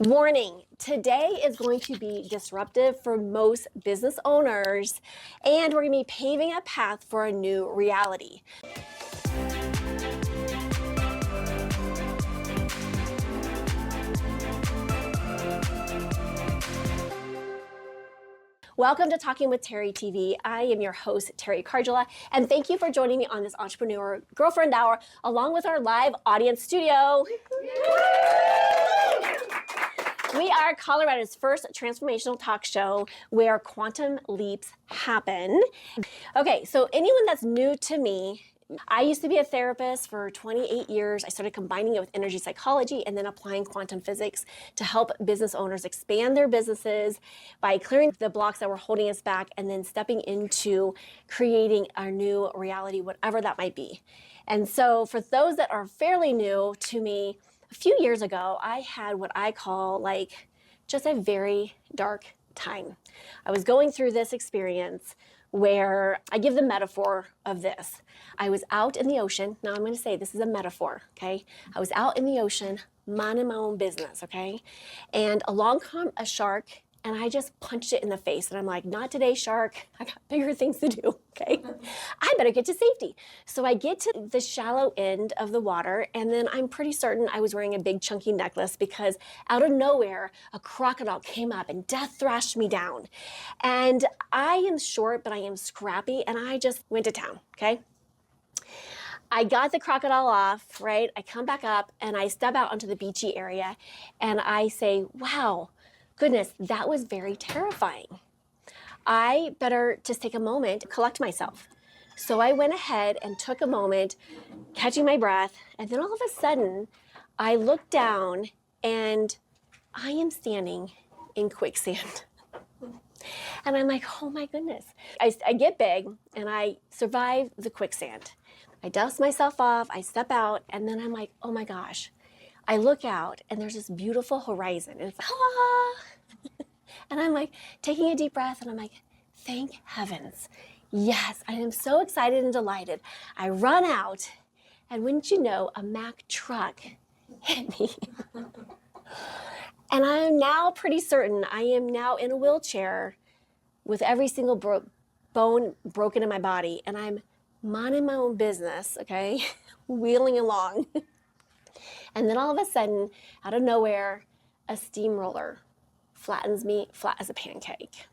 Warning, today is going to be disruptive for most business owners, and we're going to be paving a path for a new reality. Welcome to Talking with Terry TV. I am your host, Terry Cardula, and thank you for joining me on this Entrepreneur Girlfriend Hour, along with our live audience studio. We are Colorado's first transformational talk show where quantum leaps happen. Okay, so anyone that's new to me, I used to be a therapist for 28 years. I started combining it with energy psychology and then applying quantum physics to help business owners expand their businesses by clearing the blocks that were holding us back and then stepping into creating our new reality, whatever that might be. And so for those that are fairly new to me, a few years ago, I had what I call just a very dark time. I was going through this experience where I give the metaphor of this. I was out in the ocean. Now I'm going to say this is a metaphor, okay? I was out in the ocean, minding my own business, okay? And along comes a shark, and I just punched it in the face. And I'm like, not today, shark. I got bigger things to do, okay? I better get to safety. So I get to the shallow end of the water, and then I'm pretty certain I was wearing a big chunky necklace because out of nowhere, a crocodile came up and death thrashed me down. And I am short, but I am scrappy, and I just went to town, okay? I got the crocodile off, right? I come back up, and I step out onto the beachy area, and I say, wow, goodness, that was very terrifying. I better just take a moment to collect myself. So I went ahead and took a moment, catching my breath, and then all of a sudden, I looked down and I am standing in quicksand. And I'm like, oh my goodness. I get big and I survive the quicksand. I dust myself off, I step out, and then I'm like, oh my gosh. I look out and there's this beautiful horizon and it's like, ah! And I'm like taking a deep breath and I'm like, thank heavens. Yes, I am so excited and delighted. I run out and wouldn't you know, a Mack truck hit me. And I am now pretty certain I am now in a wheelchair with every single bone broken in my body. And I'm minding my own business, okay, wheeling along. And then all of a sudden, out of nowhere, a steamroller flattens me flat as a pancake.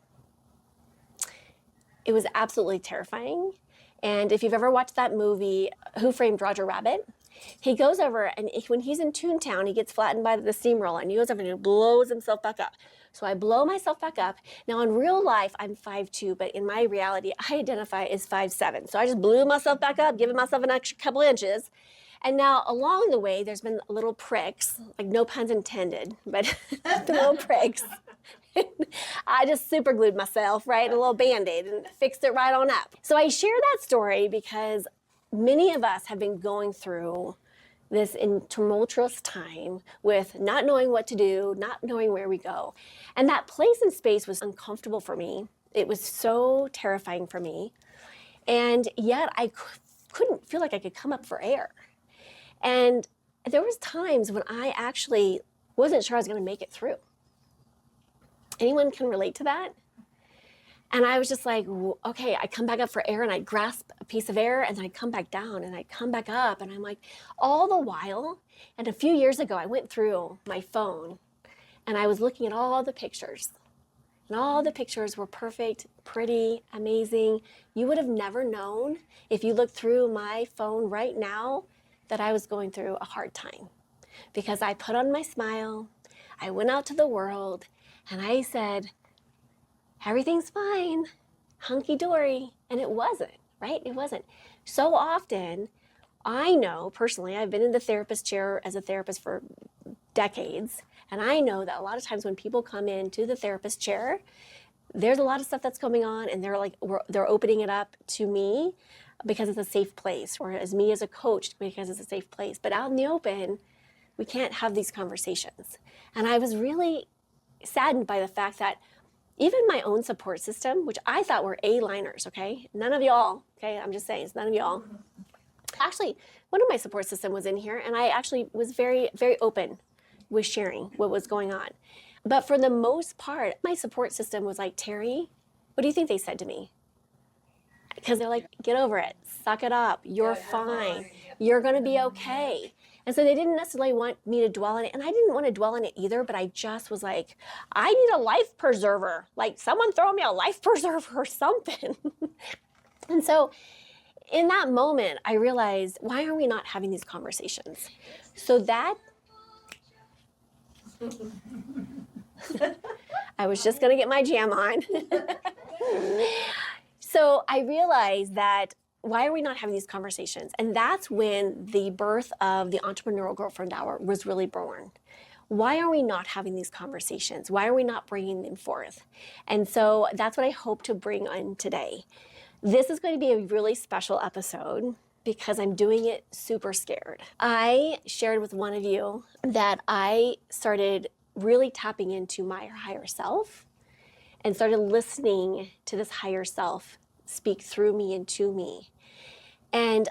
It was absolutely terrifying. And if you've ever watched that movie, Who Framed Roger Rabbit, he goes over and when he's in Toontown, he gets flattened by the steamroller and he goes over and he blows himself back up. So I blow myself back up. Now in real life, I'm 5'2", but in my reality, I identify as 5'7". So I just blew myself back up, giving myself an extra couple inches. And now along the way, there's been little pricks, like no puns intended, but the little pricks. I just super glued myself, right? A little Band-Aid and fixed it right on up. So I share that story because many of us have been going through this tumultuous time with not knowing what to do, not knowing where we go. And that place and space was uncomfortable for me. It was so terrifying for me. And yet I couldn't feel like I could come up for air. And there was times when I actually wasn't sure I was going to make it through. Anyone can relate to that? And I was just like, okay, I come back up for air and I grasp a piece of air and then I come back down and I come back up. And I'm like, all the while, and a few years ago, I went through my phone and I was looking at all the pictures. And all the pictures were perfect, pretty, amazing. You would have never known if you looked through my phone right now that I was going through a hard time. Because I put on my smile, I went out to the world, and I said, everything's fine, hunky-dory. And it wasn't, right? It wasn't. So often, I know personally, I've been in the therapist chair as a therapist for decades, and I know that a lot of times when people come into the therapist chair, there's a lot of stuff that's going on, and they're opening it up to me because it's a safe place, or as me as a coach because it's a safe place. But out in the open, we can't have these conversations. And I was really saddened by the fact that even my own support system, which I thought were A-liners, okay? None of y'all, okay? I'm just saying, it's none of y'all. Actually, one of my support system was in here, and I actually was very, very open was sharing what was going on. But for the most part, my support system was like, Terry, what do you think they said to me? Because they're like, get over it, suck it up, you're fine, you're going to be okay. And so they didn't necessarily want me to dwell on it. And I didn't want to dwell on it either, but I just was like, I need a life preserver. Like, someone throw me a life preserver or something. And so in that moment, I realized, why are we not having these conversations? So that, I was just going to get my jam on. So I realized that, why are we not having these conversations? And that's when the birth of the Entrepreneurial Girlfriend Hour was really born. Why are we not having these conversations? Why are we not bringing them forth? And so that's what I hope to bring on today. This is going to be a really special episode because I'm doing it super scared. I shared with one of you that I started really tapping into my higher self and started listening to this higher self speak through me and to me. And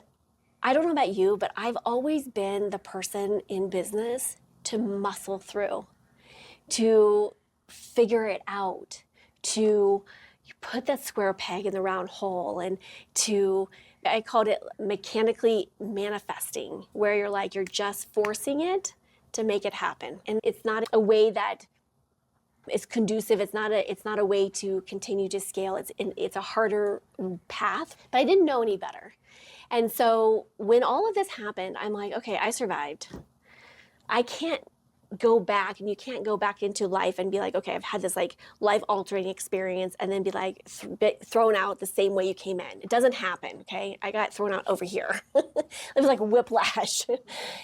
I don't know about you, but I've always been the person in business to muscle through, to figure it out, to put that square peg in the round hole, and to, I called it mechanically manifesting, where you're like, you're just forcing it to make it happen. And it's not a way that is conducive. It's not a way to continue to scale. It's a harder path, but I didn't know any better. And so when all of this happened, I'm like, okay, I survived. I can't go back, and you can't go back into life and be like, okay, I've had this like life-altering experience and then be like thrown out the same way you came in. It doesn't happen, okay? I got thrown out over here. It was like whiplash,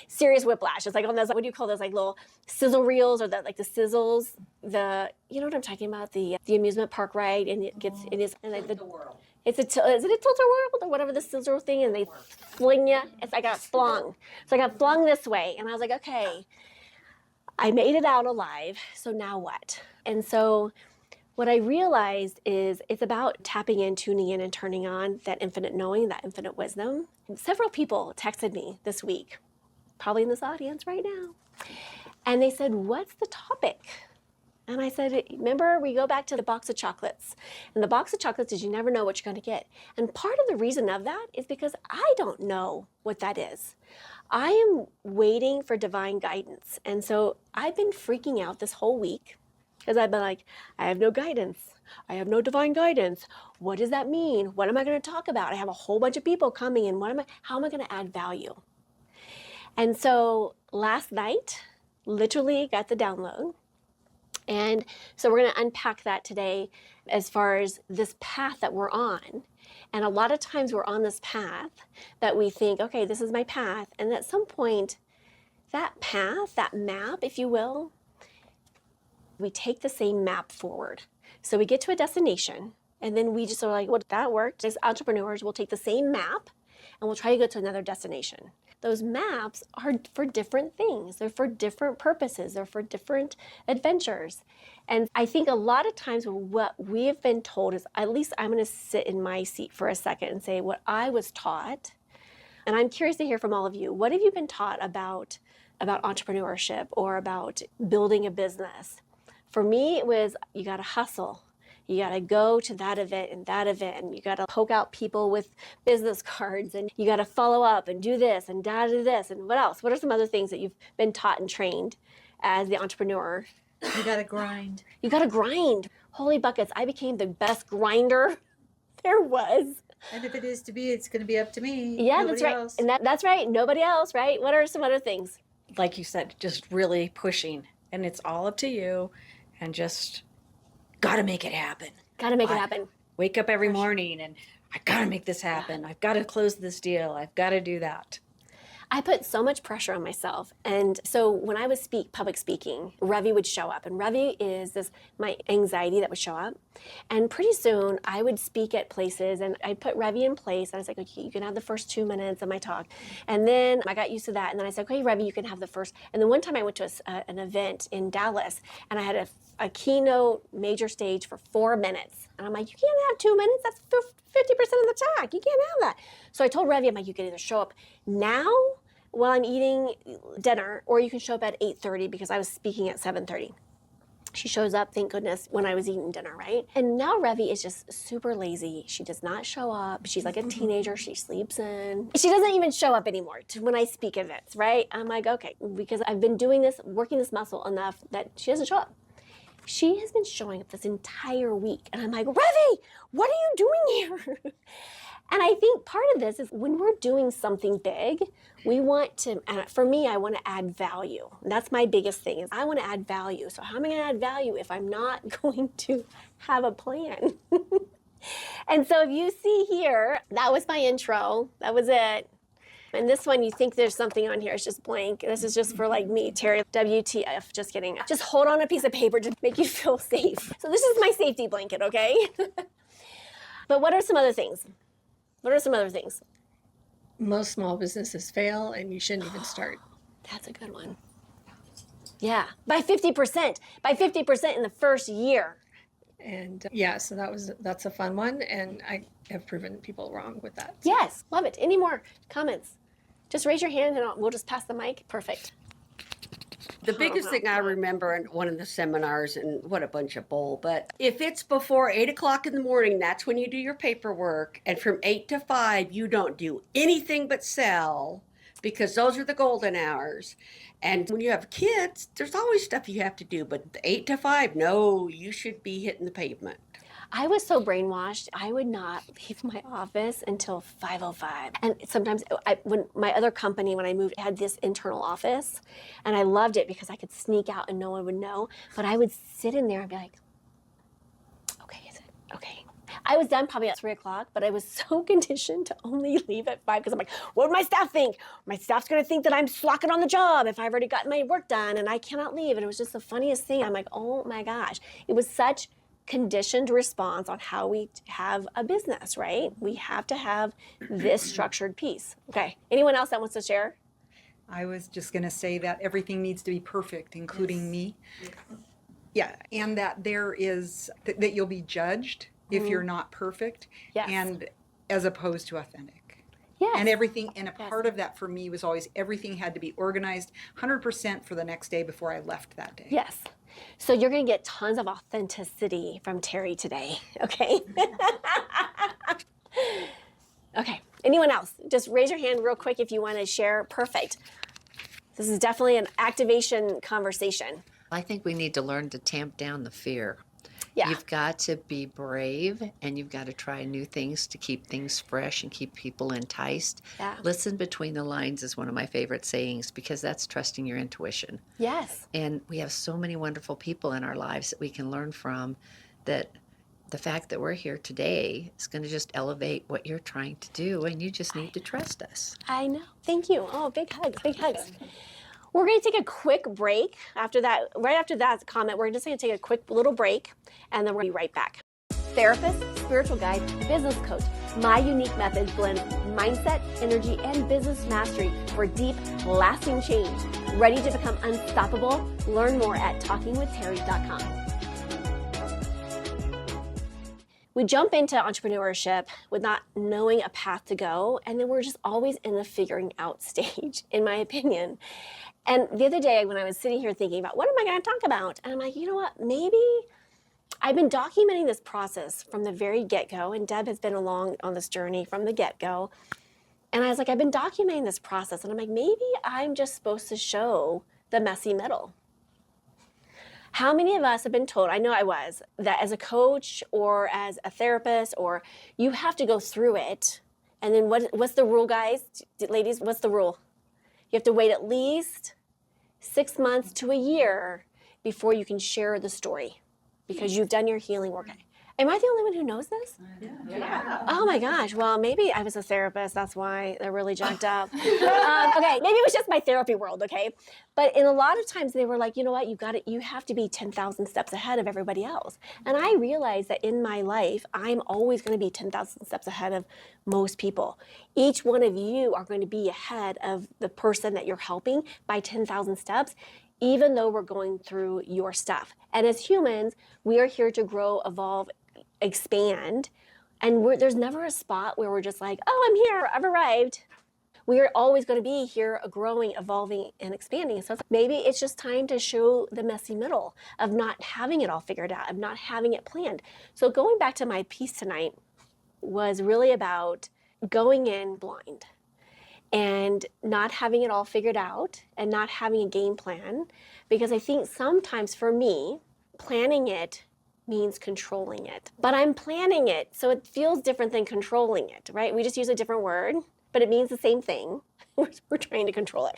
serious whiplash. It's like on those, what do you call those, like little sizzle reels, or like the sizzles, you know what I'm talking about? The amusement park ride, and it gets, it is, and like the whirl. Is it a tilt-a-whirl or whatever the scissor thing, and they fling you? I got flung. So I got flung this way, and I was like, okay, I made it out alive, so now what? And so what I realized is it's about tapping in, tuning in, and turning on that infinite knowing, that infinite wisdom. And several people texted me this week, probably in this audience right now, and they said, what's the topic? And I said, remember, we go back to the box of chocolates. And the box of chocolates is you never know what you're going to get. And part of the reason of that is because I don't know what that is. I am waiting for divine guidance. And so I've been freaking out this whole week because I've been like, I have no guidance. I have no divine guidance. What does that mean? What am I going to talk about? I have a whole bunch of people coming in. How am I going to add value? And so last night, literally got the download. And so we're going to unpack that today as far as this path that we're on. And a lot of times we're on this path that we think, okay, this is my path. And at some point, that path, that map, if you will, we take the same map forward. So we get to a destination, and then we just are like, well, that worked. As entrepreneurs, we'll take the same map and we'll try to go to another destination. Those maps are for different things. They're for different purposes. They're for different adventures. And I think a lot of times what we have been told is, at least I'm going to sit in my seat for a second and say what I was taught. And I'm curious to hear from all of you. What have you been taught about entrepreneurship or about building a business? For me, it was, you got to hustle. You got to go to that event, and you got to poke out people with business cards, and you got to follow up and do this and do this. And what else? What are some other things that you've been taught and trained as the entrepreneur? You got to grind. You got to grind. Holy buckets. I became the best grinder there was. And if it is to be, it's going to be up to me. Yeah, Nobody that's right. Else. And that's right. Nobody else, right? What are some other things? Like you said, just really pushing, and it's all up to you, and just got to make it happen. Got to make it happen. Wake up every morning and I got to make this happen. I've got to close this deal. I've got to do that. I put so much pressure on myself. And so when I was public speaking, Revi would show up. And Revi is my anxiety that would show up. And pretty soon I would speak at places, and I put Revi in place. And I was like, okay, you can have the first 2 minutes of my talk. And then I got used to that. And then I said, okay, Revi, you can have the first. And then one time I went to an event in Dallas, and I had a keynote major stage for 4 minutes. And I'm like, you can't have 2 minutes. That's 50% of the talk. You can't have that. So I told Revi, I'm like, you can either show up now, while I'm eating dinner, or you can show up at 8:30 because I was speaking at 7:30. She shows up, thank goodness, when I was eating dinner, right? And now Revi is just super lazy. She does not show up. She's like a teenager. She sleeps in. She doesn't even show up anymore when I speak events, right? I'm like, okay, because I've been doing this, working this muscle enough that she doesn't show up. She has been showing up this entire week. And I'm like, Revi, what are you doing here? And I think part of this is when we're doing something big, we want to, and for me, I want to add value. That's my biggest thing is I want to add value. So how am I going to add value if I'm not going to have a plan? And so if you see here, that was my intro. That was it. And this one, you think there's something on here, it's just blank. This is just for like me, Terry, WTF, just kidding. Just hold on a piece of paper to make you feel safe. So this is my safety blanket, okay? But what are some other things? What are some other things? Most small businesses fail and you shouldn't even start. That's a good one. Yeah, by 50%. By 50% in the first year. And yeah, so that's a fun one. And I have proven people wrong with that. Yes, love it. Any more comments? Just raise your hand and we'll just pass the mic. Perfect. The biggest thing I remember in one of the seminars, and what a bunch of bull, but if it's before 8 o'clock in the morning, that's when you do your paperwork. And from 8 to 5, you don't do anything but sell because those are the golden hours. And when you have kids, there's always stuff you have to do, but 8 to 5, no, you should be hitting the pavement. I was so brainwashed, I would not leave my office until 5:05. And sometimes, when my other company, when I moved, had this internal office, and I loved it because I could sneak out and no one would know. But I would sit in there and be like, okay, is it? Okay. I was done probably at 3 o'clock, but I was so conditioned to only leave at 5 because I'm like, what would my staff think? My staff's going to think that I'm slacking on the job if I've already gotten my work done and I cannot leave. And it was just the funniest thing. I'm like, oh my gosh. It was such conditioned response on how we have a business, right? We have to have this structured piece. Okay. Anyone else that wants to share? I was just going to say that everything needs to be perfect, including me. Yeah, and that there is that you'll be judged if you're not perfect, Yes. and as opposed to authentic. Yes. And everything, and a part of that for me was always everything had to be organized 100% for the next day before I left that day. Yes. So you're going to get tons of authenticity from Terry today, okay? Okay. Anyone else? Just raise your hand real quick if you want to share. Perfect. This is definitely an activation conversation. I think we need to learn to tamp down the fear. Yeah. You've got to be brave and you've got to try new things to keep things fresh and keep people enticed. Yeah. Listen between the lines is one of my favorite sayings because that's trusting your intuition. Yes. And we have so many wonderful people in our lives that we can learn from, that the fact that we're here today is going to just elevate what you're trying to do, and you just need to trust us. I know. Thank you. Oh, big hugs, big hugs. We're going to take a quick break after that. Right after that comment, we're just going to take a quick little break, and then we'll be right back. Therapist, spiritual guide, business coach. My unique methods blend mindset, energy, and business mastery for deep, lasting change. Ready to become unstoppable? Learn more at talkingwithterry.com. We jump into entrepreneurship with not knowing a path to go, and then we're just always in the figuring out stage, in my opinion. And the other day when I was sitting here thinking about what am I going to talk about, and I'm like, you know what, maybe I've been documenting this process from the very get-go, and Deb has been along on this journey from the get-go. And I was like, I've been documenting this process, and I'm like, maybe I'm just supposed to show the messy middle. How many of us have been told, I know I was, that as a coach or as a therapist, or you have to go through it, and then what's the rule, guys? Ladies, what's the rule? You have to wait at least 6 months to a year before you can share the story because you've done your healing work. Am I the only one who knows this? Yeah. Oh my gosh. Well, maybe I was a therapist. That's why they're really jacked up. Okay, maybe it was just my therapy world. Okay, but in a lot of times they were like, you know what, you have to be 10,000 steps ahead of everybody else. And I realized that in my life, I'm always going to be 10,000 steps ahead of most people. Each one of you are going to be ahead of the person that you're helping by 10,000 steps, even though we're going through your stuff. And as humans, we are here to grow, evolve, expand, and there's never a spot where we're just like, oh, I'm here, I've arrived. We are always going to be here growing, evolving, and expanding. So maybe it's just time to show the messy middle of not having it all figured out, of not having it planned. So going back to my piece tonight was really about going in blind and not having it all figured out and not having a game plan. Because I think sometimes for me, planning it means controlling it. But I'm planning it, so it feels different than controlling it, right? We just use a different word, but it means the same thing. We're trying to control it.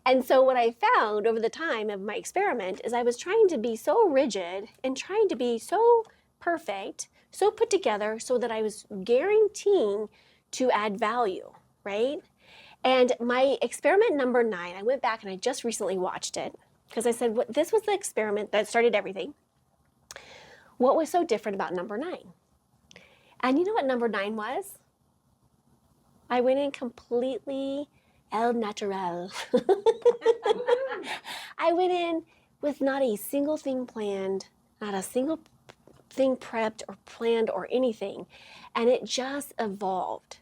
And so what I found over the time of my experiment is I was trying to be so rigid and trying to be so perfect, so put together, so that I was guaranteeing to add value, right? And my experiment number 9, I went back and I just recently watched it because I said, this was the experiment that started everything. What was so different about number 9? And you know what number 9 was? I went in completely el natural. I went in with not a single thing planned, not a single thing prepped or planned or anything. And it just evolved.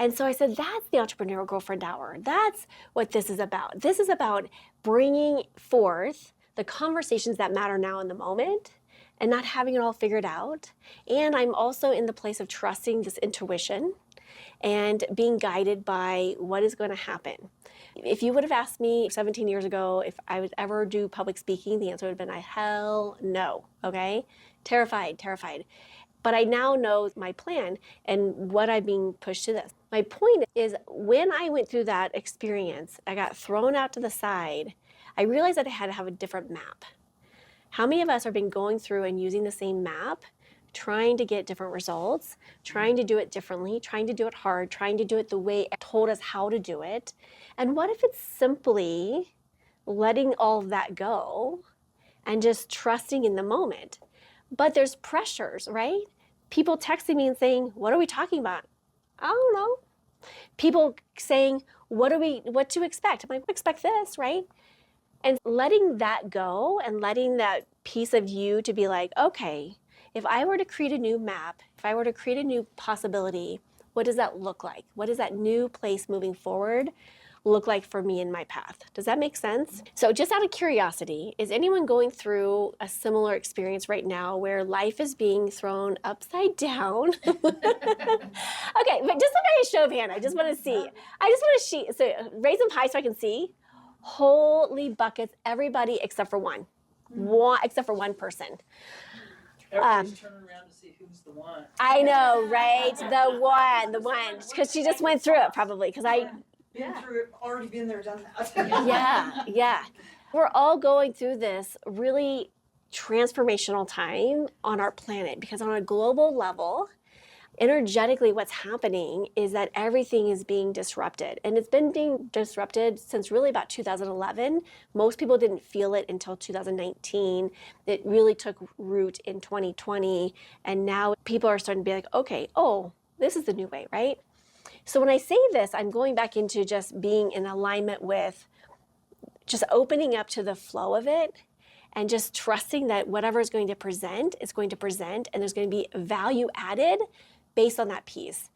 And so I said, that's the Entrepreneurial Girlfriend Hour. That's what this is about. This is about bringing forth the conversations that matter now in the moment and not having it all figured out. And I'm also in the place of trusting this intuition and being guided by what is going to happen. If you would have asked me 17 years ago if I would ever do public speaking, the answer would have been hell no, okay? Terrified. But I now know my plan and what I'm being pushed to this. My point is, when I went through that experience, I got thrown out to the side, I realized that I had to have a different map. How many of us have been going through and using the same map, trying to get different results, trying to do it differently, trying to do it hard, trying to do it the way it told us how to do it? And what if it's simply letting all of that go and just trusting in the moment? But there's pressures, right? People texting me and saying, what are we talking about? I don't know. People saying, what to expect? I'm like, expect this, right? And letting that go and letting that piece of you to be like, okay, if I were to create a new map, if I were to create a new possibility, what does that look like? What does that new place moving forward look like for me in my path? Does that make sense? So just out of curiosity, is anyone going through a similar experience right now where life is being thrown upside down? Okay, but just a show of hand. I just want to see. So raise them high so I can see. Holy buckets, everybody except for one. Except for one person. Everybody's turning around to see who's the one. I know, right? The one. Because she just went through it probably. Because Already been there, done that. Yeah. We're all going through this really transformational time on our planet because on a global level, energetically what's happening is that everything is being disrupted. And it's been being disrupted since really about 2011. Most people didn't feel it until 2019. It really took root in 2020. And now people are starting to be like, okay, this is the new way, right? So when I say this, I'm going back into just being in alignment with just opening up to the flow of it and just trusting that whatever is going to present is going to present and there's going to be value added based on that piece.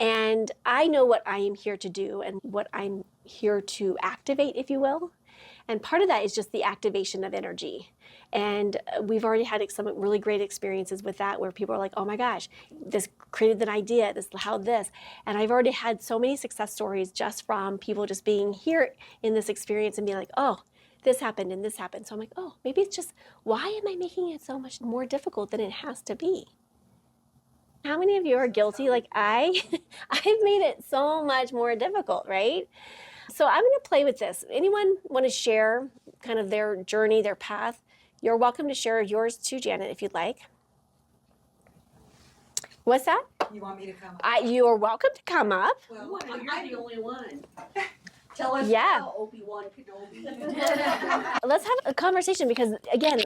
And I know what I am here to do and what I'm here to activate, if you will. And part of that is just the activation of energy. And we've already had some really great experiences with that where people are like, oh my gosh, this created an idea, this. And I've already had so many success stories just from people just being here in this experience and being like, oh, this happened and this happened. So I'm like, oh, maybe it's just, why am I making it so much more difficult than it has to be? How many of you are guilty? Like I've made it so much more difficult, right? So I'm going to play with this. Anyone want to share kind of their journey, their path? You're welcome to share yours too, Janet, if you'd like. What's that? You want me to come? You are welcome to come up. Well, you're the only one. Tell us Yeah. how Obi-Wan Kenobi. Let's have a conversation because, again,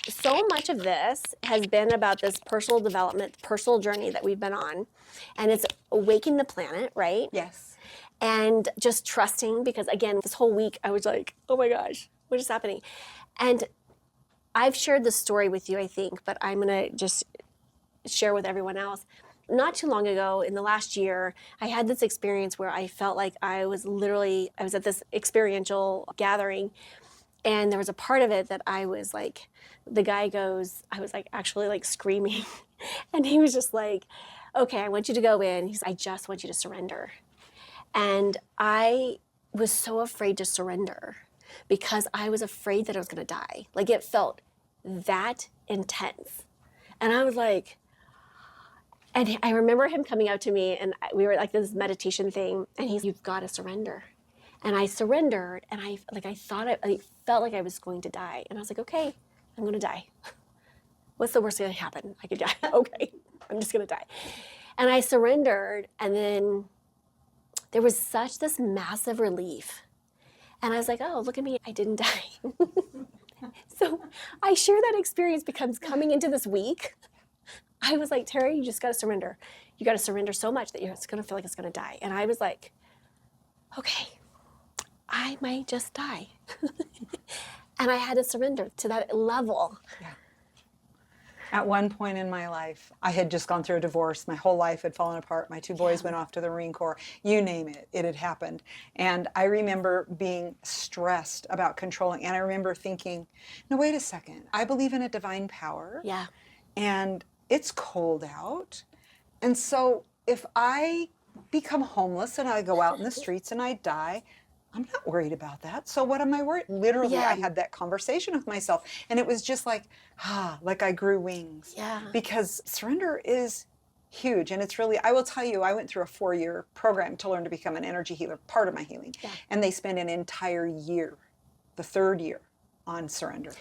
so much of this has been about this personal development, personal journey that we've been on. And it's awakening the planet, right? Yes. And just trusting because, again, this whole week I was like, oh my gosh, what is happening? And I've shared this story with you, I think, but I'm going to just share with everyone else. Not too long ago, in the last year, I had this experience where I felt like I was at this experiential gathering, and there was a part of it that I was like, the guy goes, I was like actually like screaming. And he was just like, okay, I want you to go in. He's, I just want you to surrender. And I was so afraid to surrender because I was afraid that I was going to die. Like it felt that intense. And I was like, and I remember him coming out to me, and we were like this meditation thing, and he's, you've got to surrender. And I surrendered, and I felt like I was going to die. And I was like, okay, I'm going to die. What's the worst thing that can happen? I could die. Okay, I'm just going to die. And I surrendered, and then there was such this massive relief. And I was like, oh, look at me, I didn't die. So I share that experience because coming into this week, I was like, Terry, you just got to surrender. You got to surrender so much that you're going to feel like it's going to die. And I was like, okay, I might just die. And I had to surrender to that level. Yeah. At one point in my life, I had just gone through a divorce. My whole life had fallen apart. My two boys went off to the Marine Corps. You name it, it had happened. And I remember being stressed about controlling. And I remember thinking, no, wait a second. I believe in a divine power. Yeah. And it's cold out. And so if I become homeless and I go out in the streets and I die, I'm not worried about that. So what am I worried? Literally, Yeah. I had that conversation with myself. And it was just like, like I grew wings. Yeah. Because surrender is huge. And it's really, I will tell you, I went through a 4-year program to learn to become an energy healer, part of my healing. Yeah. And they spend an entire year, the 3rd year, on surrender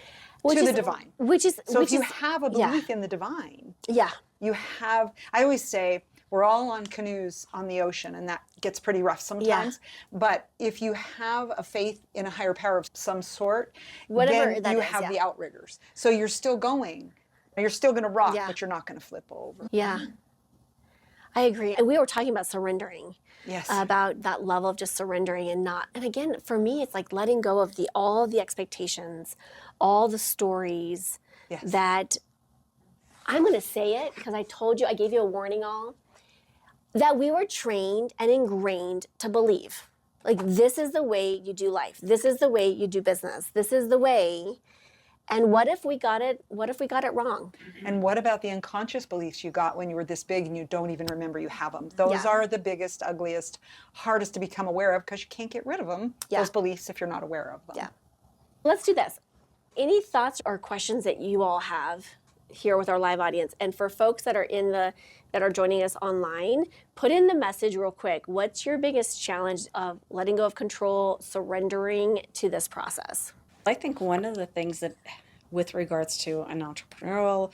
Which to is- the divine. Which is, So which if you is, have a yeah. belief in the divine, Yeah. you have, I always say, we're all on canoes on the ocean, and that gets pretty rough sometimes. But if you have a faith in a higher power of some sort, Whatever then that you is, have yeah. the outriggers. So you're still going. You're still going to rock, Yeah. but you're not going to flip over. Yeah. I agree. And we were talking about surrendering. Yes. About that level of just surrendering and not, and again, for me, it's like letting go of all the expectations, all the stories Yes. that I'm going to say it because I told you, I gave you a warning all, that we were trained and ingrained to believe. Like, this is the way you do life. This is the way you do business. This is the way. And what if we got it wrong? And what about the unconscious beliefs you got when you were this big and you don't even remember you have them? Those Yeah. are the biggest, ugliest, hardest to become aware of because you can't get rid of them, Yeah. those beliefs, if you're not aware of them. Yeah. Let's do this. Any thoughts or questions that you all have here with our live audience? And for folks that are that are joining us online, put in the message real quick. What's your biggest challenge of letting go of control, surrendering to this process? I think one of the things that, with regards to an entrepreneurial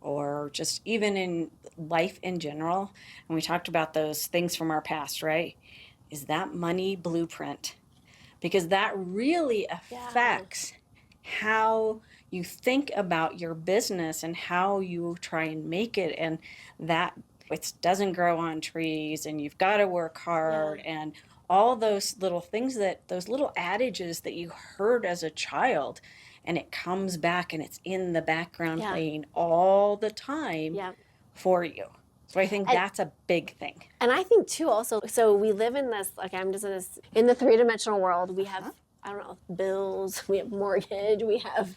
or just even in life in general, and we talked about those things from our past, right? Is that money blueprint. Because that really affects how you think about your business and how you try and make it, and that it doesn't grow on trees and you've got to work hard and all those little things, that those little adages that you heard as a child, and it comes back and it's in the background playing all the time for you. So I think that's a big thing. And I think too also, so we live in this, like I'm just in the 3-dimensional world. We have, I don't know, bills, we have mortgage, we have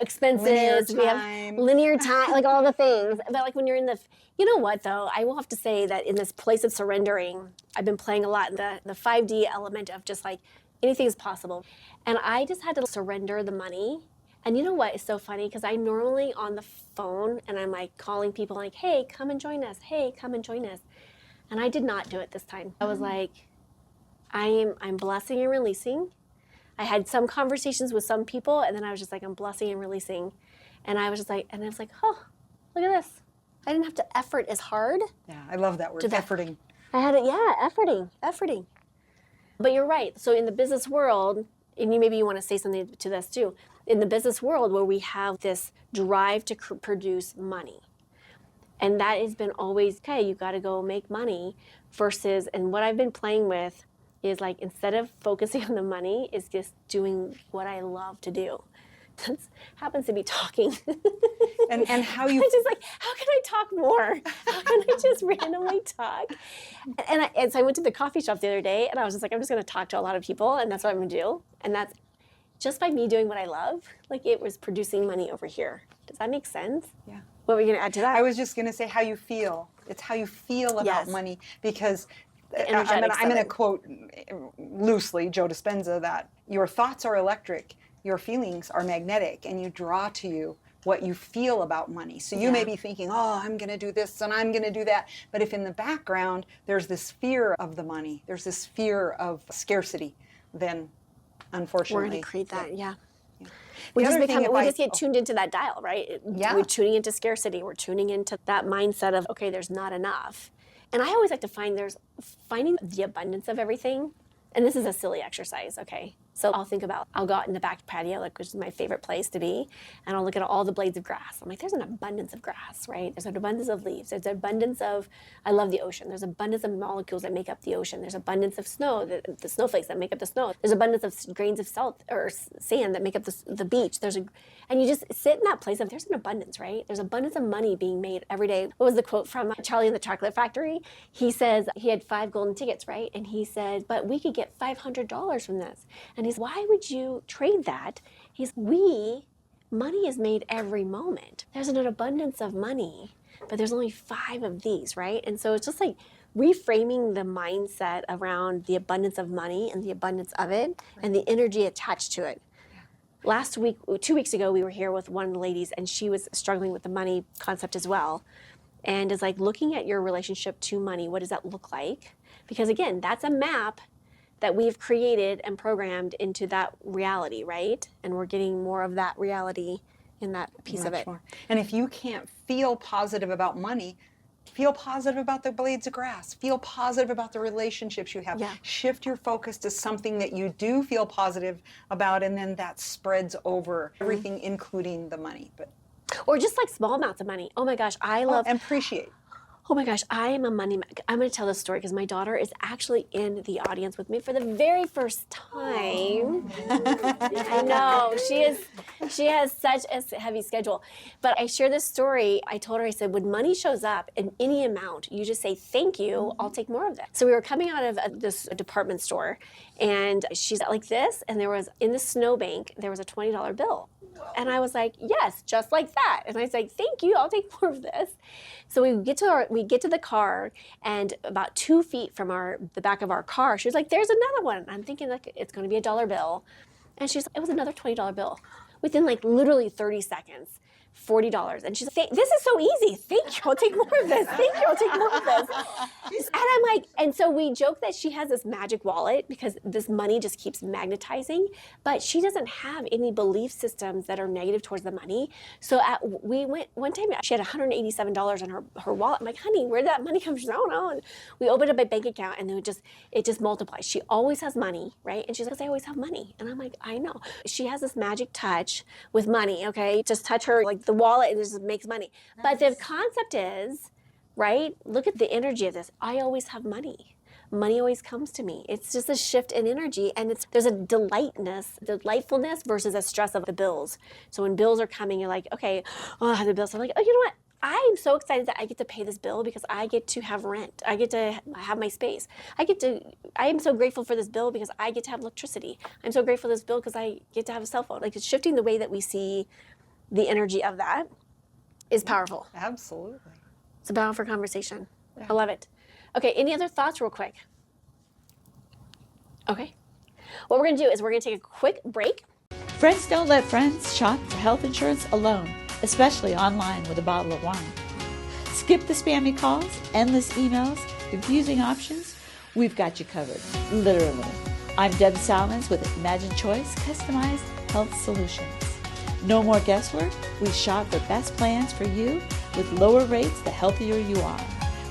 expenses, we have linear time, like all the things. But like when you're in you know what though, I will have to say that in this place of surrendering, I've been playing a lot in the 5D element of just like anything is possible. And I just had to surrender the money. And you know what is so funny? Because I'm normally on the phone and I'm like calling people like, hey, come and join us. Hey, come and join us. And I did not do it this time. I was like, I'm blessing and releasing. I had some conversations with some people, and then I was just like, I'm blessing and releasing. And I was like, oh, look at this. I didn't have to effort as hard. Yeah, I love that word, efforting. I had it, efforting. But you're right. So in the business world, and maybe you want to say something to this too, in the business world where we have this drive to produce money, and that has been always, okay, you got to go make money versus, and what I've been playing with is like, instead of focusing on the money, is just doing what I love to do. happens to be talking. And how you I'm just like, how can I talk more? How can I just randomly talk? And so I went to the coffee shop the other day, and I was just like, I'm just going to talk to a lot of people, and that's what I'm going to do. And that's just by me doing what I love, like it was producing money over here. Does that make sense? Yeah. What were you going to add to that? I was just going to say how you feel. It's how you feel about Yes. money, because energetics I'm of going it. to quote loosely Joe Dispenza that your thoughts are electric, your feelings are magnetic, and you draw to you what you feel about money. So you may be thinking, oh, I'm going to do this and I'm going to do that. But if in the background there's this fear of the money, there's this fear of scarcity, then unfortunately. We're going to create that, yeah. The We just, other thing, if we I- just get tuned into that dial, right? Yeah. We're tuning into scarcity. We're tuning into that mindset of, okay, there's not enough. And I always like to finding the abundance of everything. And this is a silly exercise, okay? So I'll go out in the back patio, like, which is my favorite place to be, and I'll look at all the blades of grass. I'm like, there's an abundance of grass, right? There's an abundance of leaves. There's an abundance of, I love the ocean. There's abundance of molecules that make up the ocean. There's abundance of snow, the snowflakes that make up the snow. There's abundance of grains of salt or sand that make up the beach. And you just sit in that place of, there's an abundance, right? There's abundance of money being made every day. What was the quote from Charlie and the Chocolate Factory? He says he had 5 golden tickets, right? And he said, but we could get $500 from this. And he's, why would you trade that? Money is made every moment. There's an abundance of money, but there's only 5 of these, right? And so it's just like reframing the mindset around the abundance of money and the abundance of it and the energy attached to it. Last week, 2 weeks ago, we were here with one of the ladies, and she was struggling with the money concept as well. And is like looking at your relationship to money. What does that look like? Because again, that's a map that we've created and programmed into that reality, right? And we're getting more of that reality in that piece of Much it. more. And if you can't feel positive about money, feel positive about the blades of grass. Feel positive about the relationships you have. Yeah. Shift your focus to something that you do feel positive about, and then that spreads over everything, including the money. But Or just like small amounts of money. Oh my gosh, I love. and appreciate. Oh my gosh, I am a money. I'm going to tell this story because my daughter is actually in the audience with me for the very first time. I know she has such a heavy schedule, but I share this story. I told her, I said, when money shows up in any amount, you just say thank you. I'll take more of that. So we were coming out of this department store, and she's like this, and there was in the snowbank there was a $20 bill. And I was like, yes, just like that. And I was like, thank you, I'll take more of this. So we get to the car, and about 2 feet from the back of our car, she was like, there's another one. I'm thinking like it's going to be a $1 bill. And she's like, it was another $20 bill. Within like literally 30 seconds, $40. And she's like, this is so easy. Thank you, I'll take more of this. Thank you, I'll take more of this. And I'm like, and so we joke that she has this magic wallet because this money just keeps magnetizing, but she doesn't have any belief systems that are negative towards the money. So we went one time, she had $187 in her wallet. I'm like, honey, where did that money come from? I don't know. And we opened up a bank account, and then it just multiplies. She always has money, right? And she's like, I always have money. And I'm like, I know. She has this magic touch with money, okay? Just touch her, like the wallet, and it just makes money. Nice. But the concept is, right? Look at the energy of this. I always have money. Money always comes to me. It's just a shift in energy, and there's a delightfulness versus a stress of the bills. So when bills are coming, you're like, okay, oh, I have the bills. So I'm like, oh, you know what? I'm so excited that I get to pay this bill because I get to have rent. I get to have my space. I am so grateful for this bill because I get to have electricity. I'm so grateful for this bill because I get to have a cell phone. Like, it's shifting the way that we see the energy of that is powerful. Absolutely. It's a battle for conversation. Yeah. I love it. Okay, any other thoughts real quick? Okay. What we're going to do is we're going to take a quick break. Friends don't let friends shop for health insurance alone, especially online with a bottle of wine. Skip the spammy calls, endless emails, confusing options. We've got you covered, literally. I'm Deb Salmons with Imagine Choice Customized Health Solutions. No more guesswork. We shop for best plans for you with lower rates the healthier you are.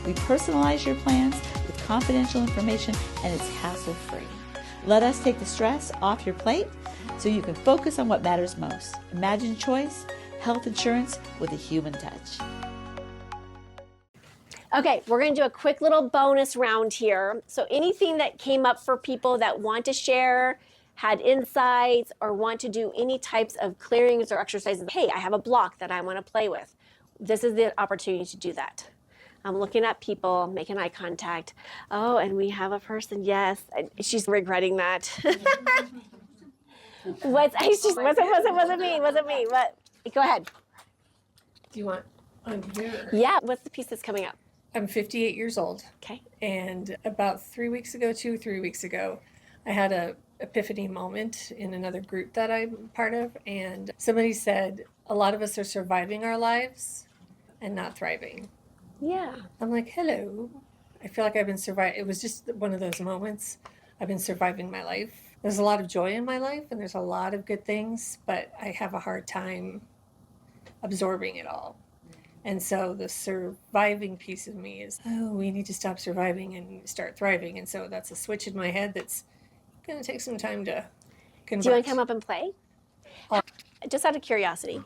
We personalize your plans with confidential information, and it's hassle-free. Let us take the stress off your plate so you can focus on what matters most. Imagine Choice Health Insurance with a human touch. Okay, we're going to do a quick little bonus round here. So anything that came up for people that want to share had insights or want to do any types of clearings or exercises, hey, I have a block that I want to play with. This is the opportunity to do that. I'm looking at people, making eye contact. Oh, and we have a person, yes. She's regretting that. Wasn't me. What? Go ahead. Do you want on here? Yeah, what's the piece that's coming up? I'm 58 years old. Okay. And about 3 weeks ago, 3 weeks ago, I had a epiphany moment in another group that I'm part of. And somebody said, a lot of us are surviving our lives and not thriving. Yeah. I'm like, hello. I feel like I've been surviving. It was just one of those moments. I've been surviving my life. There's a lot of joy in my life and there's a lot of good things, but I have a hard time absorbing it all. And so the surviving piece of me is, oh, we need to stop surviving and start thriving. And so that's a switch in my head that's going to take some time to convert. Do you want to come up and play? Just out of curiosity,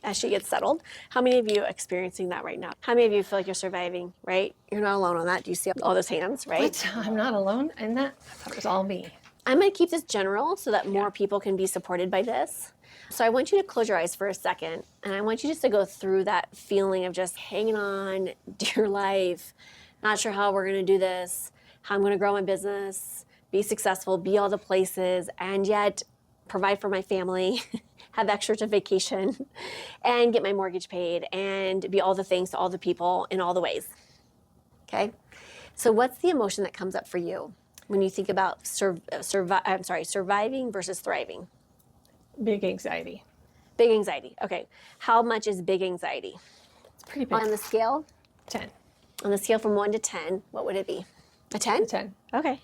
as she gets settled, how many of you are experiencing that right now? How many of you feel like you're surviving, right? You're not alone on that. Do you see all those hands, right? What? I'm not alone in that? I thought it was all me. I'm going to keep this general so that more people can be supported by this. So I want you to close your eyes for a second, and I want you just to go through that feeling of just hanging on, dear life, not sure how we're going to do this, how I'm going to grow my business, be successful, be all the places, and yet provide for my family, have extra to vacation, and get my mortgage paid, and be all the things to all the people in all the ways. Okay? So what's the emotion that comes up for you when you think about surviving versus thriving? Big anxiety. Big anxiety. Okay. How much is big anxiety? It's pretty big. On the scale? 10. On the scale from 1 to 10, what would it be? A 10? 10. Okay.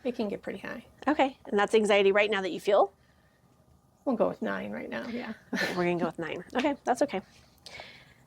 It can get pretty high. Okay. And that's anxiety right now that you feel? We'll go with 9 right now, yeah. Okay, we're going to go with 9. Okay, that's okay.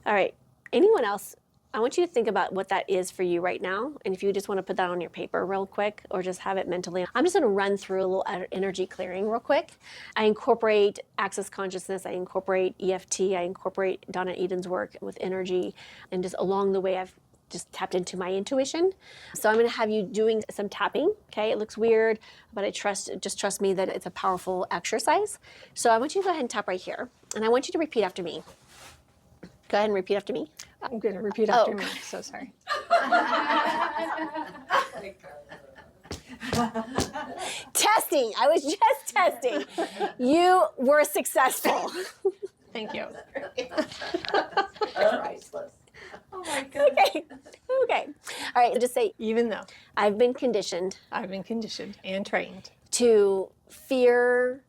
All right. Anyone else? I want you to think about what that is for you right now. And if you just want to put that on your paper real quick or just have it mentally. I'm just going to run through a little energy clearing real quick. I incorporate access consciousness. I incorporate EFT. I incorporate Donna Eden's work with energy. And just along the way, I've just tapped into my intuition. So I'm going to have you doing some tapping. Okay, it looks weird, but just trust me that it's a powerful exercise. So I want you to go ahead and tap right here. And I want you to repeat after me. Go ahead and repeat after me. I'm going to repeat after me. So sorry. Testing. I was just testing. You were successful. Thank you. Priceless. Oh my goodness. Okay. All right. Just say, Even though I've been conditioned I've been conditioned and trained to fear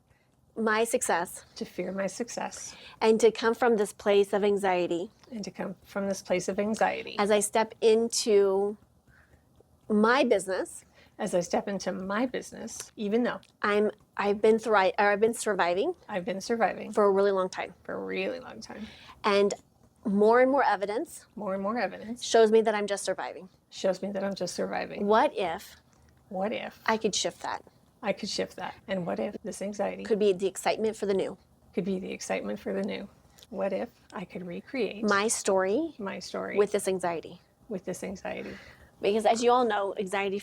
my success to fear my success and to come from this place of anxiety and to come from this place of anxiety as I step into my business. as I step into my business, even though I've been surviving I've been surviving for a really long time. for a really long time. And more evidence More and more evidence shows me that I'm just surviving. shows me that I'm just surviving. What if What if I could shift that? I could shift that? And what if this anxiety Could be the excitement for the new. could be the excitement for the new? What if I could recreate My story my story with this anxiety. with this anxiety? Because as you all know, anxiety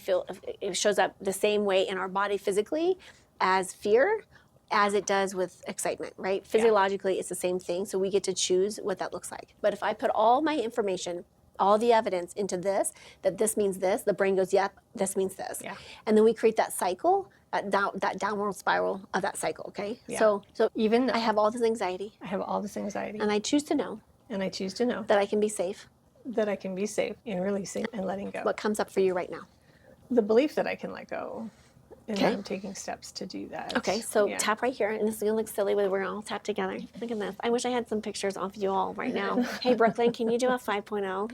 it shows up the same way in our body physically as fear, as it does with excitement, right? Physiologically, it's the same thing. So we get to choose what that looks like. But if I put all my information, all the evidence into this, that this means this, the brain goes, yep, this means this. Yeah. And then we create that cycle, that downward spiral of that cycle, okay? Yeah. So Even though I have all this anxiety, I have all this anxiety and I choose to know and I choose to know that I can be safe. that I can be safe in releasing and letting go. What comes up for you right now? The belief that I can let go, and Okay. I'm taking steps to do that. Okay, so Yeah. tap right here, and this is gonna look silly, but we're all tapped together. Look at this. I wish I had some pictures of you all right now. Hey, Brooklyn, can you do a 5.0?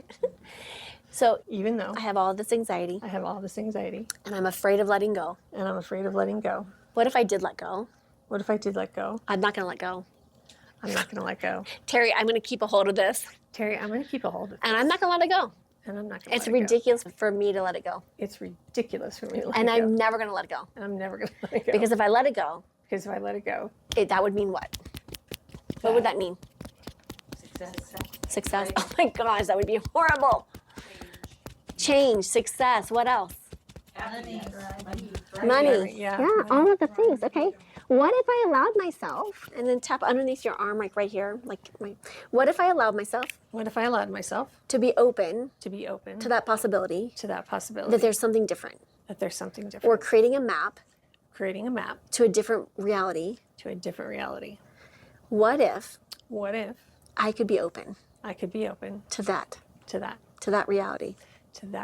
So Even though I have all this anxiety, I have all this anxiety and I'm afraid of letting go. and I'm afraid of letting go, What if I did let go? what if I did let go? I'm not gonna let go. I'm not going to let go. Terry, I'm gonna keep a hold of this, Terry, I'm going to keep a hold of it, and I'm not gonna let it go. and I'm not going to It's let it go. ridiculous for me to let it go, It's ridiculous for me to let and it go. I'm never gonna let it go. And I'm never going to let it go. Because if I let it go, Because if I let it go, that would mean what? What would that mean? Success. Success. Oh my gosh, that would be horrible. Change, success. What else? Money. Money. Yeah, Yeah, all of the things. Okay. What if I allowed myself, and then tap underneath your arm, like right here, what if I allowed myself What if I allowed myself to be open to be open to that possibility to that possibility that there's something different, that there's something or different? creating a map Creating a map to a different reality? to a different reality. What if What if I could be open I could be open to that to that reality?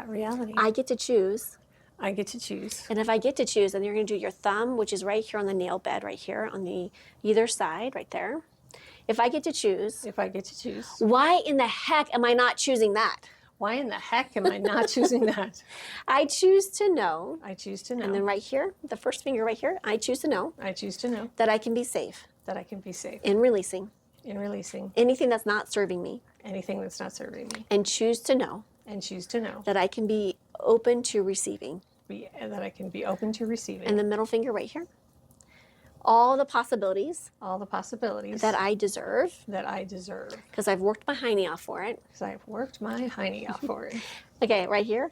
reality? I get to choose. I get to choose. And if I get to choose, then you're going to do your thumb, which is right here on the nail bed, right here on the either side, right there. If I get to choose, If I get to choose, why in the heck am I not choosing that? why in the heck am I not choosing that? I choose to know, I choose to know. and then right here, the first finger right here, I choose to know I choose to know that I can be safe that I can be safe in releasing in releasing anything that's not serving me, anything that's not serving me, and choose to know and choose to know that I can be open to receiving. that I can be open to receiving And the middle finger right here, all the possibilities all the possibilities that I deserve, that I deserve, because I've worked my hiney off for it. because I've worked my hiney off for it. Okay, right here.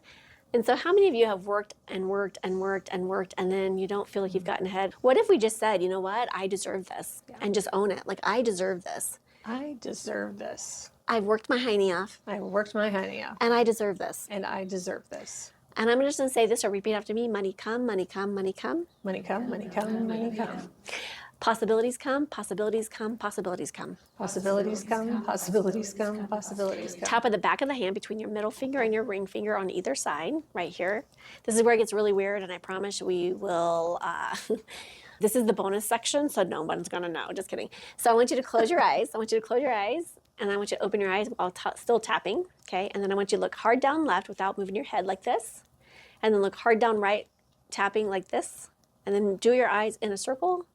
And so how many of you have worked and worked and worked and worked, and then you don't feel like you've gotten ahead? What if we just said, you know what, I deserve this, and just own it? Like, I deserve this. I deserve this. I've worked my hiney off, I worked my hiney off, and I deserve this. and I deserve this. And I'm just going to say this, or repeat after me. Money come, money come, money come. Money come, money come, money come. Possibilities come, possibilities come, possibilities come. Possibilities come, possibilities come, possibilities come. Tap of the back of the hand between your middle finger and your ring finger on either side, right here. This is where it gets really weird, and I promise we will. This is the bonus section, so no one's gonna know. Just kidding. So I want you to close your eyes. I want you to close your eyes, and I want you to open your eyes while still tapping. Okay, and then I want you to look hard down left without moving your head like this, and then look hard down right, tapping like this, and then do your eyes in a circle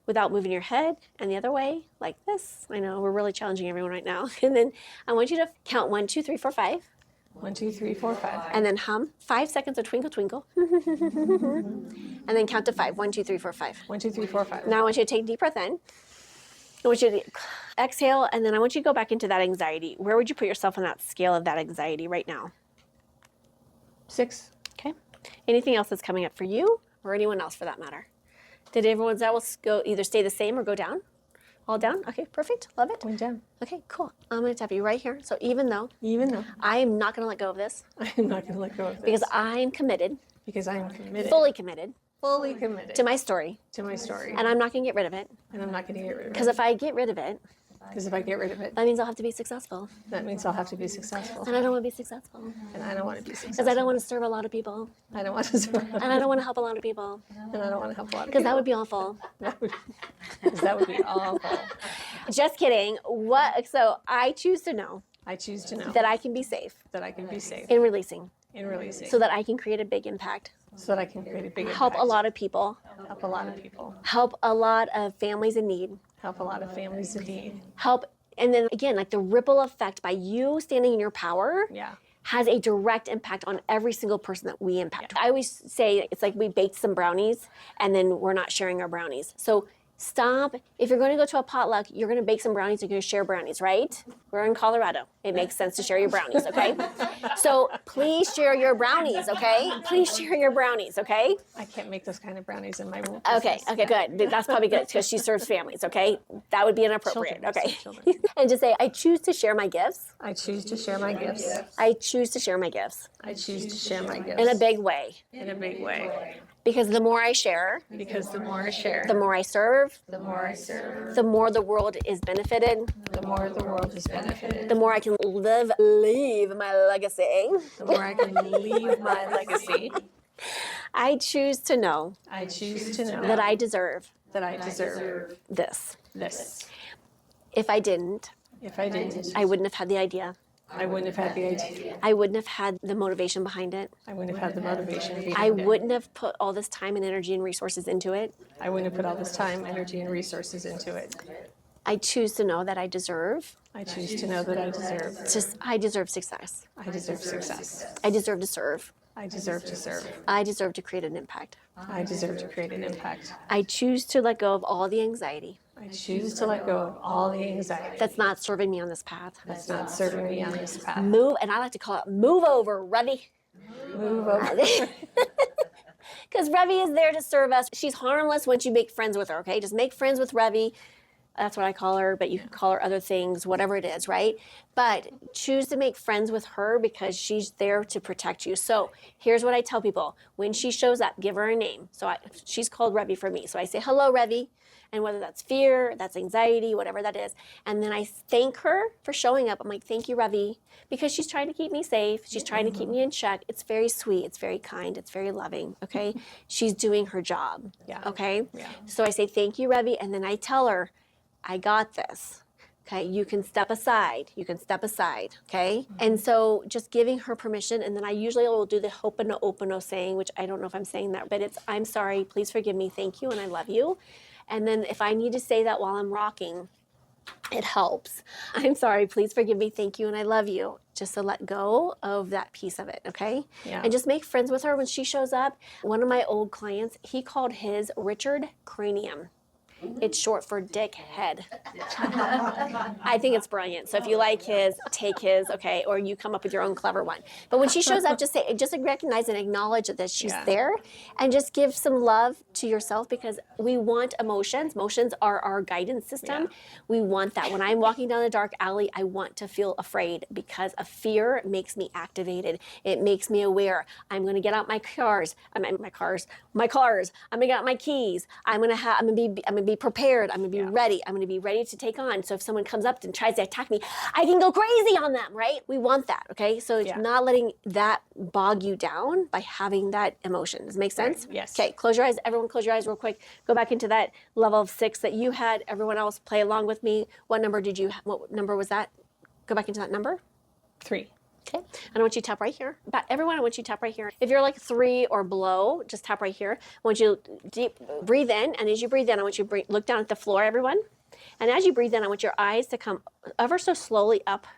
without moving your head, and the other way, like this. I know, we're really challenging everyone right now. And then I want you to count 1, 2, 3, 4, 5. 1, 2, 3, 4, 5. And then hum 5 seconds of twinkle, twinkle. And then count to 5. 1, 2, 3, 4, 5. 1, 2, 3, 4, 5. Now I want you to take a deep breath in. I want you to exhale, and then I want you to go back into that anxiety. Where would you put yourself on that scale of that anxiety right now? 6. Okay. Anything else that's coming up for you or anyone else for that matter? Did everyone's else go either stay the same or go down? All down? Okay, perfect. Love it. Went down. Okay, cool. I'm going to tap you right here. So even though Even though I am not going to let go of this I am not going to let go of this. because I am committed, Because I am committed. fully committed Fully committed. to my story, to my story. and I'm not going to get rid of it. And I'm not going to get rid of Because it. if I get rid of it, Because if I get rid of it, that means I'll have to be successful. that means I'll have to be successful. And I don't want to be successful. And I don't want to be Because successful. I don't want to serve a lot of people. I don't want to survive. And I don't want to help a lot of people. And I don't want to help a lot of Because people. that would be awful. Because that would be awful. Just kidding. So I choose to know I choose to know that I can be safe that I can be safe in releasing in releasing so that I can create a big impact. so that I can create a big Help a impact. lot of people. Help a lot of people. Help a lot of families in need. Help a lot of families in need. Help. And then again, like the ripple effect by you standing in your power Yeah. has a direct impact on every single person that we impact. I always say it's like we baked some brownies and then we're not sharing our brownies. So stop. If you're going to go to a potluck, you're going to bake some brownies, you're going to share brownies, right? We're in Colorado. It makes sense to share your brownies, okay? So please share your brownies, okay? Please share your brownies, okay? I can't make those kind of brownies in my room. Okay, good. That's probably good because she serves families, okay? That would be inappropriate, Children, okay? children. And just say, I choose to share my gifts. I choose to share my gifts. I choose to share my gifts I choose to share my gifts. in a big way. In a big way. Because the more I share, Because the more I share, the more I serve, the more I serve, the more the world is benefited, the more the world is benefited, the more I can leave my legacy. the more I can leave my legacy. I choose to know I choose to know that I deserve that I deserve this. this. If I didn't, If I didn't, I wouldn't have had the idea. I wouldn't have had the idea. I wouldn't have had the motivation behind it. I wouldn't have had the motivation behind I it. wouldn't have put all this time and energy and resources into it. I wouldn't have put all this time, energy, and resources into it. I choose to know that I deserve. I choose to know that I deserve. I deserve success. I deserve success. I deserve to serve. I deserve to serve. I deserve to create an impact. I deserve to create an impact. I choose to let go of all the anxiety I choose to let go of all the anxiety that's not serving me on this path. that's not serving me on this path. Move, and I like to call it move over, Ruddy. Move over. because Revi is there to serve us. She's harmless once you make friends with her, okay? Just make friends with Revi. That's what I call her, but you can call her other things, whatever it is, right? But choose to make friends with her because she's there to protect you. So here's what I tell people. When she shows up, give her a name. So she's called Revi for me. So I say, hello, Revi. And whether that's fear, that's anxiety, whatever that is. And then I thank her for showing up. I'm like, thank you, Revi, because she's trying to keep me safe. She's trying to keep me in check. It's very sweet. It's very kind. It's very loving, okay? She's doing her job, okay? Yeah. So I say, thank you, Revi. And then I tell her, I got this. Okay, you can step aside. You can step aside. Okay, and so just giving her permission, and then I usually will do the Ho'oponopono saying, which I don't know if I'm saying that, but it's I'm sorry, please forgive me, thank you, and I love you. And then if I need to say that while I'm rocking, it helps. I'm sorry, please forgive me, thank you, and I love you. Just to let go of that piece of it, okay? Yeah. And just make friends with her when she shows up. One of my old clients, he called his Richard Cranium. It's short for dick head. I think it's brilliant. So if you like his, take his, okay, or you come up with your own clever one. But when she shows up, just recognize and acknowledge that she's there, and just give some love to yourself, because we want emotions. Emotions are our guidance system. Yeah. We want that. When I'm walking down a dark alley, I want to feel afraid, because a fear makes me activated. It makes me aware. I'm going to get out my cars. I'm going to get out my keys. I'm going to be prepared. I'm going to be ready. I'm going to be ready to take on. So if someone comes up and tries to attack me, I can go crazy on them, right? We want that, okay? So not letting that bog you down by having that emotion. Does it make sense? Right. Yes. Okay, close your eyes. Everyone close your eyes real quick. Go back into that level of 6 that you had. Everyone else play along with me. What number was that? Go back into that number. 3. Okay, and I want you to tap right here. About everyone, I want you to tap right here. If you're like 3 or below, just tap right here. I want you to breathe in, and as you breathe in, I want you to look down at the floor, everyone. And as you breathe in, I want your eyes to come ever so slowly up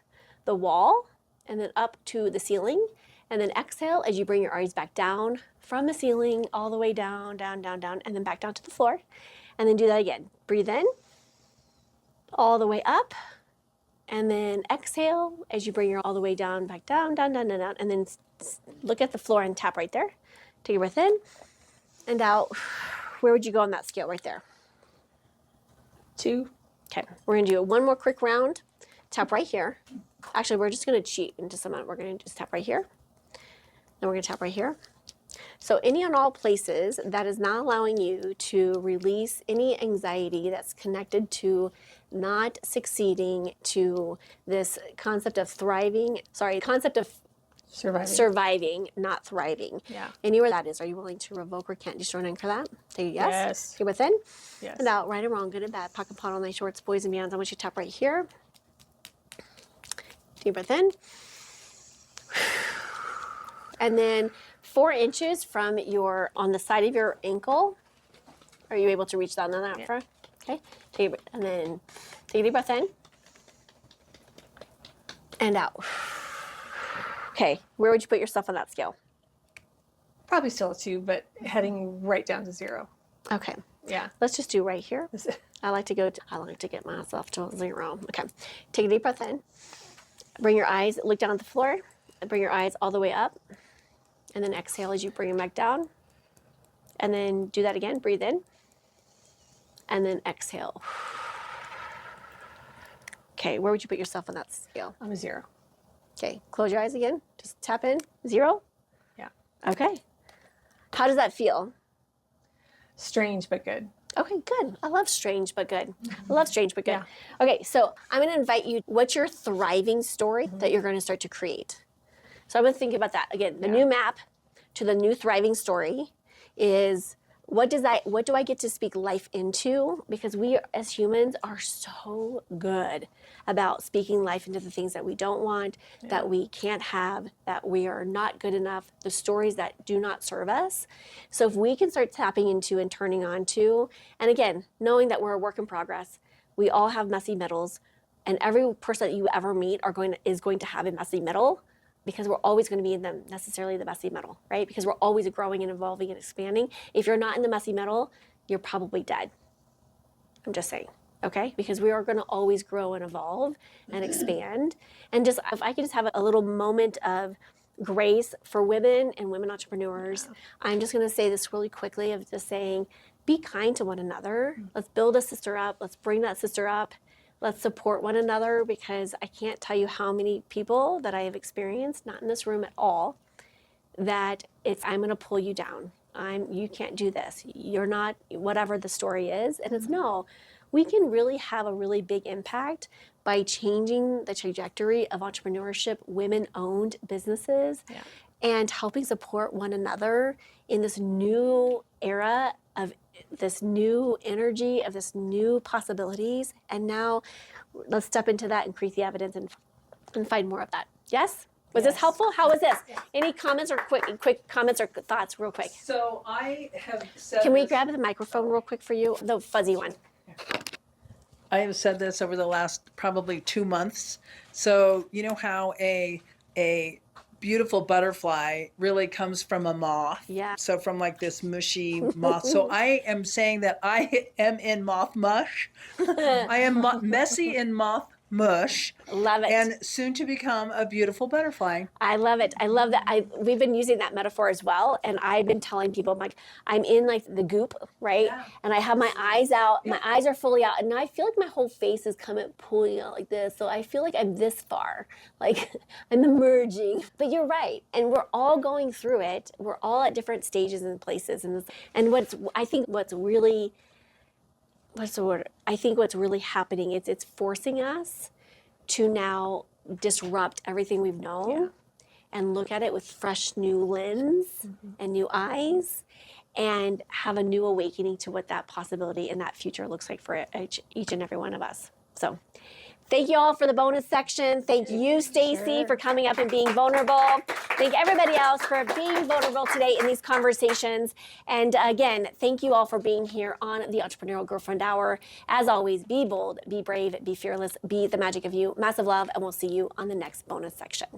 the wall, and then up to the ceiling. And then exhale as you bring your eyes back down from the ceiling, all the way down, down, down, down, and then back down to the floor. And then do that again. Breathe in, all the way up. And then exhale as you bring your all the way down, back down, down, down, down, down. And then look at the floor and tap right there. Take a breath in and out. Where would you go on that scale right there? 2. Okay, we're gonna do one more quick round. Tap right here. Actually, we're just gonna cheat in just a minute. We're gonna just tap right here. Then we're gonna tap right here. So any and all places that is not allowing you to release any anxiety that's connected to not succeeding, to this concept of surviving, not thriving. Yeah. Anywhere that is, are you willing to revoke or can't destroy and anchor that? Take a yes. Yes. You're within. Yes. And out, right and wrong, good and bad, pocket pot on my shorts, boys and beyonds. I want you to tap right here. Deep breath in. And then 4 inches from on the side of your ankle. Are you able to reach down on that front? Okay. And then take a deep breath in. And out. Okay. Where would you put yourself on that scale? Probably still a 2, but heading right down to 0. Okay. Yeah. Let's just do right here. I like to get myself to a 0. Okay. Take a deep breath in. Bring your eyes, look down at the floor. Bring your eyes all the way up. And then exhale as you bring them back down. And then do that again. Breathe in. And then exhale. Okay, where would you put yourself on that scale? I'm a 0. Okay, close your eyes again. Just tap in. 0? Yeah. Okay. How does that feel? Strange, but good. Okay, good. I love strange but good. I love strange but good. Yeah. Okay, so I'm going to invite you. What's your thriving story that you're going to start to create? So I'm going to think about that. Again, the new map to the new thriving story is what do I get to speak life into? Because we as humans are so good about speaking life into the things that we don't want, that we can't have, that we are not good enough, the stories that do not serve us. So if we can start tapping into and turning on to, and again, knowing that we're a work in progress, we all have messy middles, and every person that you ever meet is going to have a messy middle, because we're always going to be in necessarily the messy middle, right? Because we're always growing and evolving and expanding. If you're not in the messy middle, you're probably dead. I'm just saying, okay? Because we are going to always grow and evolve and expand. And just if I could just have a little moment of grace for women and women entrepreneurs. I'm just going to say this really quickly of just saying, be kind to one another. Let's build a sister up. Let's bring that sister up. Let's support one another, because I can't tell you how many people that I have experienced, not in this room at all, that it's, I'm going to pull you down. You can't do this. You're not, whatever the story is. And it's no, we can really have a really big impact by changing the trajectory of entrepreneurship, women-owned businesses, and helping support one another in this new era of this new energy, of this new possibilities. And now let's step into that and create the evidence and find more of that. Yes? Was this helpful? How was this? Any comments or quick comments or thoughts real quick? So I have said Can we this- grab the microphone real quick for you? The fuzzy one. I have said this over the last probably 2 months. So you know how a beautiful butterfly really comes from a moth. Yeah. So from like this mushy moth. So I am saying that I am in moth mush. I am messy in moth mush. Love it. And soon to become a beautiful butterfly. I love it. I love that. We've been using that metaphor as well. And I've been telling people, I'm like, I'm in like the goop, right? Yeah. And I have my eyes out. My eyes are fully out. And now I feel like my whole face is coming, pulling out like this. So I feel like I'm this far. Like I'm emerging. But you're right. And we're all going through it. We're all at different stages and places. And I think what's really happening is it's forcing us to now disrupt everything we've known and look at it with fresh new lens and new eyes, and have a new awakening to what that possibility and that future looks like for each and every one of us. So thank you all for the bonus section. Thank you, Stacy, for coming up and being vulnerable. Thank everybody else for being vulnerable today in these conversations. And again, thank you all for being here on the Entrepreneurial Girlfriend Hour. As always, be bold, be brave, be fearless, be the magic of you. Massive love, and we'll see you on the next bonus section.